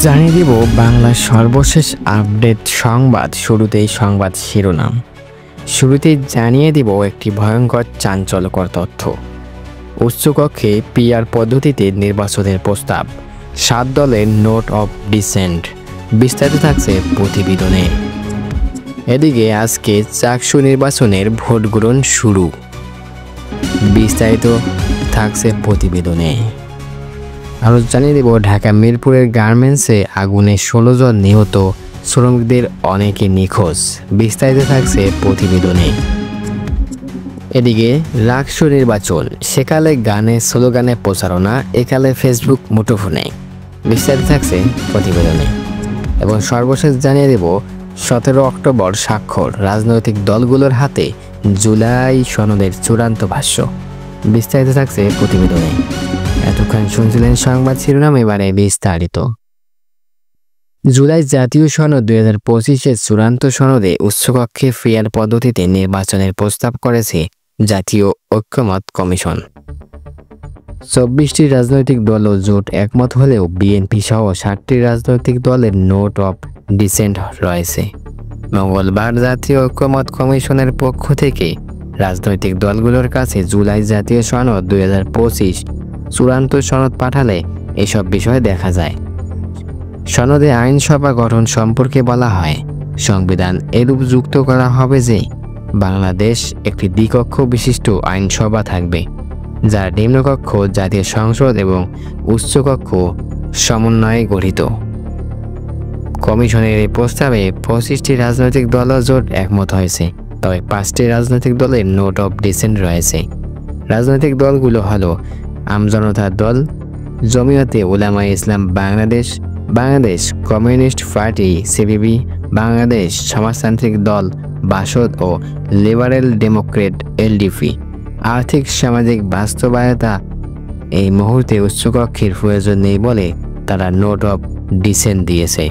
জানিয়ে দিব বাংলার সর্বশেষ আপডেট সংবাদ। শুরুতেই সংবাদ শিরোনাম। শুরুতেই জানিয়ে দিব একটি ভয়ঙ্কর চাঞ্চল্যকর তথ্য। উচ্চকক্ষে পিআর পদ্ধতিতে নির্বাচনের প্রস্তাব, 7 দলের নোট অফ ডিসেন্ট। বিস্তারিত থাকছে প্রতিবেদনে। এদিকে আজকে চাকসু নির্বাচনের ভোট গ্রহণ শুরু, বিস্তারিত থাকছে প্রতিবেদনে। আরও জানিয়ে দেব ঢাকা মিরপুরের গার্মেন্টসে আগুনে 16 জন নিহত, শ্রমিকদের অনেকে নিখোঁজ। বিস্তারিত থাকছে প্রতিবেদনে। এদিকে রাকসু নির্বাচন, সেকালে গানে স্লোগানে প্রচারণা, একালে ফেসবুক মুঠোফোনে। বিস্তারিত থাকছে প্রতিবেদনে। এবং সর্বশেষ জানিয়ে দেব 17 অক্টোবর স্বাক্ষর, রাজনৈতিক দলগুলোর হাতে জুলাই সনদের চূড়ান্ত ভাষ্য। বিস্তারিত থাকছে প্রতিবেদনে। এতক্ষণ শুনছিলেন সংবাদ শিরোনাম, এবারে বিস্তারিত। জুলাই জাতীয় সনদ 2025-এর চূড়ান্ত সনদে উচ্চকক্ষে পিআর পদ্ধতিতে নির্বাচনের প্রস্তাব করেছে জাতীয় ঐক্যমত্য কমিশন। 24টি রাজনৈতিক দল ও জোট একমত হলেও বিএনপি সহ 7টি রাজনৈতিক দলের নোট অফ ডিসেন্ট রয়েছে। মঙ্গলবার জাতীয় ঐক্যমত্য কমিশনের পক্ষ থেকে রাজনৈতিক দলগুলোর কাছে জুলাই জাতীয় সনদ 2025 চূড়ান্ত সনদ পাঠালে এসব বিষয় দেখা যায়। সনদে আইনসভা গঠন সম্পর্কে বলা হয়, সংবিধান এরূপ যুক্ত করা হবে যে বাংলাদেশ একটি দ্বিকক্ষ বিশিষ্ট আইনসভা থাকবে, যার নিম্নকক্ষ জাতীয় সংসদ এবং উচ্চকক্ষ সমন্বয়ে গঠিত। কমিশনের এই প্রস্তাবে 25টি রাজনৈতিক দল ও জোট একমত হয়েছে, তবে 5টি রাজনৈতিক দলের নোট অফ ডিসেন্ট রয়েছে। রাজনৈতিক দলগুলো হলো আমজনতার দল, Jamiate Ulamaye Islam Bangladesh, Bangladesh Communist Party CPB, Bangladesh সমাজতান্ত্রিক দল বাসদ ও লিবারেল ডেমোক্রেট এলডিপি। আর্থিক সামাজিক বাস্তবতা এই মুহূর্তে উচ্চকক্ষের প্রয়োজন নেই বলে তারা নোট অফ ডিসেন্ট দিয়েছে।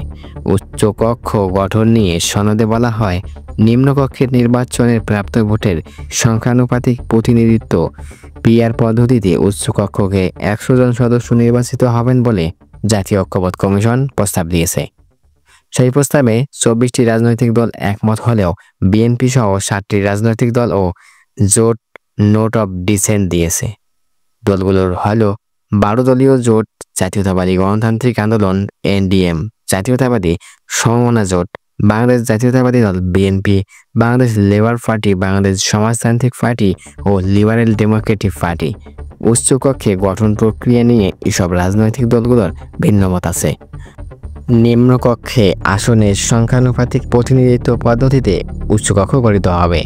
উচ্চকক্ষ গঠন নিয়ে সনদে বলা হয়, নিম্নকক্ষের নির্বাচনের প্রাপ্ত ভোটের সংখ্যানুপাতিক প্রতিনিধিত্ব পিআর পদ্ধতিতে উচ্চকক্ষকে 100 জন সদস্য নির্বাচিত হবেন বলে জাতীয় ঐক্যমত্য কমিশন প্রস্তাব দিয়েছে। সেই প্রস্তাবে 24টি রাজনৈতিক দল একমত হলেও বিএনপি সহ 7টি রাজনৈতিক দল ও জোট নোট অফ ডিসেন্ট দিয়েছে। দলগুলোর হলো 12 দলীয় জোট, জাতীয়তাবাদী গণতান্ত্রিক আন্দোলন এনডিএম, জাতীয়তাবাদী সমমনা জোট, বাংলাদেশ জাতীয়তাবাদী দল BNP, Bangladesh labour party, Bangladesh সমাজতান্ত্রিক পার্টি ও লিবারেল ডেমোক্রেটিক পার্টি। উচ্চকক্ষে গঠন প্রক্রিয়া নিয়ে এসব রাজনৈতিক দলগুলোর ভিন্নমত আছে। নিম্নকক্ষে আসনের সংখ্যানুপাতিক প্রতিনিধিত্ব পদ্ধতিতে উচ্চকক্ষ গঠিত হবে।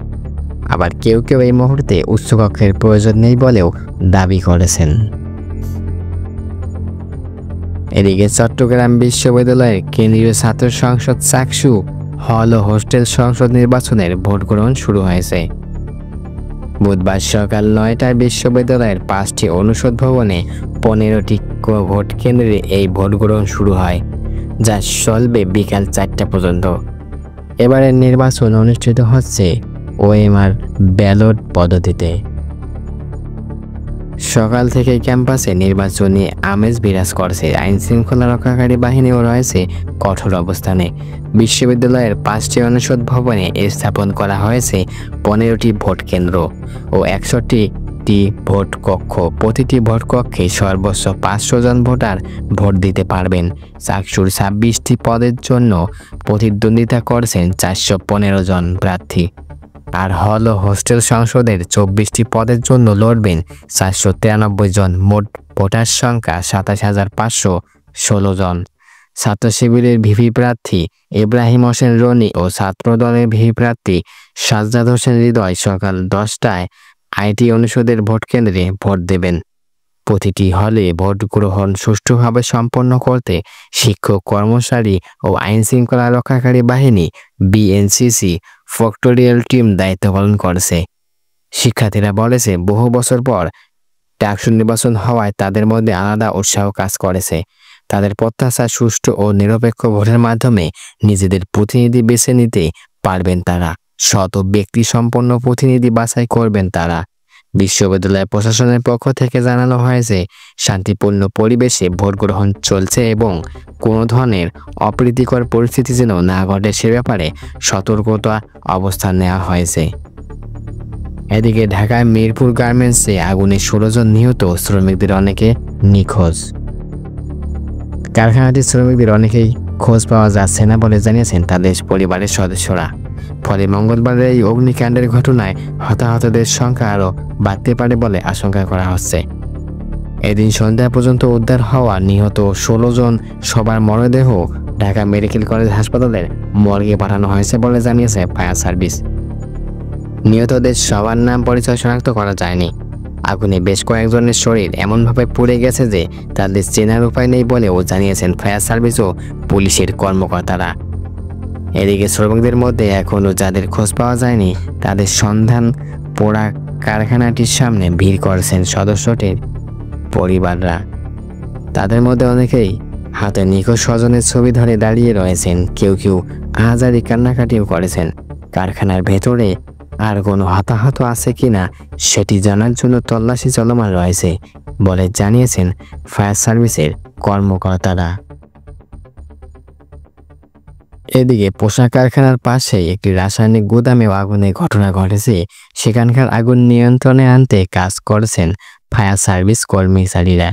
আবার কেউ কেউ এই মুহূর্তে উচ্চকক্ষের প্রয়োজন নেই বলেও দাবি করেছেন। এদিকে চট্টগ্রাম বিশ্ববিদ্যালয়ের কেন্দ্রীয় ছাত্র সংসদ চাকসু হল ও হোস্টেল সংসদ নির্বাচনের ভোট গ্রহণ শুরু হয়েছে। বুধবার সকাল 9টায় বিশ্ববিদ্যালয়ের 5টি অনুষদ ভবনে 15টি ভোট কেন্দ্রে এই ভোট গ্রহণ শুরু হয়, যা চলবে বিকাল 4টা পর্যন্ত। এবারের নির্বাচন অনুষ্ঠিত হচ্ছে ওএমআর ব্যালট পদ্ধতিতে। সকাল থেকে ক্যাম্পাসে নির্বাচনী আমেজ বিরাজ করছে। আইন শৃঙ্খলা রক্ষাকারী বাহিনীও রয়েছে কঠোর অবস্থানে। বিশ্ববিদ্যালয়ের 5টি অনুষদ ভবনে স্থাপন করা হয়েছে 15টি ভোট কেন্দ্র ও 61টি ভোট কক্ষ। প্রতিটি ভোট কক্ষে সর্বোচ্চ 500 জন ভোটার ভোট দিতে পারবেন। চাকসুর 26টি পদের জন্য প্রতিদ্বন্দ্বিতা করছেন 415 জন প্রার্থী। আর হল ও হোস্টেল সংসদের 24টি পদের জন্য লড়বেন 493 জন। মোট ভোটার সংখ্যা 27,516 জন। ছাত্র শিবিরের ভিপি প্রার্থী ইব্রাহিম হোসেন রনি ও ছাত্র দলের ভিপি প্রার্থী সাজ্জাদ হোসেন হৃদয় সকাল 10টায় আইটি অনুষদের ভোট কেন্দ্রে ভোট দেবেন। প্রতিটি হলে ভোট গ্রহণ সুষ্ঠুভাবে সম্পন্ন করতে শিক্ষক, কর্মচারী ও আইন শৃঙ্খলা রক্ষাকারী বাহিনী বিএনসিসি ফ্যাক্টরিয়াল টিম দায়িত্ব পালন করছে। শিক্ষার্থীরা বলেছে, বহু বছর পর ডাকসু নির্বাচন হওয়ায় তাদের মধ্যে আলাদা উৎসাহ কাজ করেছে। তাদের প্রত্যাশা, সুষ্ঠু ও নিরপেক্ষ ভোটের মাধ্যমে নিজেদের প্রতিনিধি বেছে নিতে পারবেন তারা। সৎ ও ব্যক্তি সম্পন্ন প্রতিনিধি বাছাই করবেন তারা। বিশ্ববিদ্যালয় প্রশাসনের পক্ষ থেকে জানানো হয়েছে শান্তিপূর্ণ পরিবেশে ভোট গ্রহণ চলছে এবং কোনো ধরনের অপ্রীতিকর পরিস্থিতি যেন না ঘটে সে ব্যাপারে সতর্কতা অবস্থান নেওয়া হয়েছে। এদিকে ঢাকায় মিরপুর গার্মেন্টসে আগুনে 16 জন নিহত, শ্রমিকদের অনেকে নিখোঁজ। কারখানাটির শ্রমিকদের অনেকেই খোঁজ পাওয়া যাচ্ছে না বলে জানিয়েছেন তাদের পরিবারের সদস্যরা। ফলে মঙ্গলবারের এই অগ্নিকাণ্ডের ঘটনায় হতাহতদের সংখ্যা আরও বাড়তে পারে বলে আশঙ্কা করা হচ্ছে। এদিন সন্ধ্যা পর্যন্ত উদ্ধার হওয়া নিহত 16 জন সবার মরদেহ ঢাকা মেডিকেল কলেজ হাসপাতালের মর্গে পাঠানো হয়েছে বলে জানিয়েছে ফায়ার সার্ভিস। নিহতদের সবার নাম পরিচয় শনাক্ত করা যায়নি। আগুনে বেশ কয়েকজনের শরীর এমনভাবে পুড়ে গেছে যে তাদের চেনার উপায় নেই বলেও জানিয়েছেন ফায়ার সার্ভিস ও পুলিশের কর্মকর্তারা। এদিকে শ্রমিকদের মধ্যে এখনও যাদের খোঁজ পাওয়া যায়নি তাদের সন্ধান পোড়া কারখানাটির সামনে ভিড় করছেন সদস্যটির পরিবাররা। তাদের মধ্যে অনেকেই হাতে নিখোঁজ স্বজনের ছবি ধরে দাঁড়িয়ে রয়েছেন, কেউ কেউ আহাজারি কান্নাকাটিও করেছেন। কারখানার ভেতরে আর কোনো হতাহত আছে কিনা সেটি জানার জন্য তল্লাশি চলমান রয়েছে বলে জানিয়েছেন ফায়ার সার্ভিসের কর্মকর্তারা। এদিকে পোশাক কারখানার পাশে একটি রাসায়নিক গুদামেও আগুনের ঘটনা ঘটেছে। সেখানকার আগুন নিয়ন্ত্রণে আনতে কাজ করছেন ফায়ার সার্ভিস কর্মচারীরা।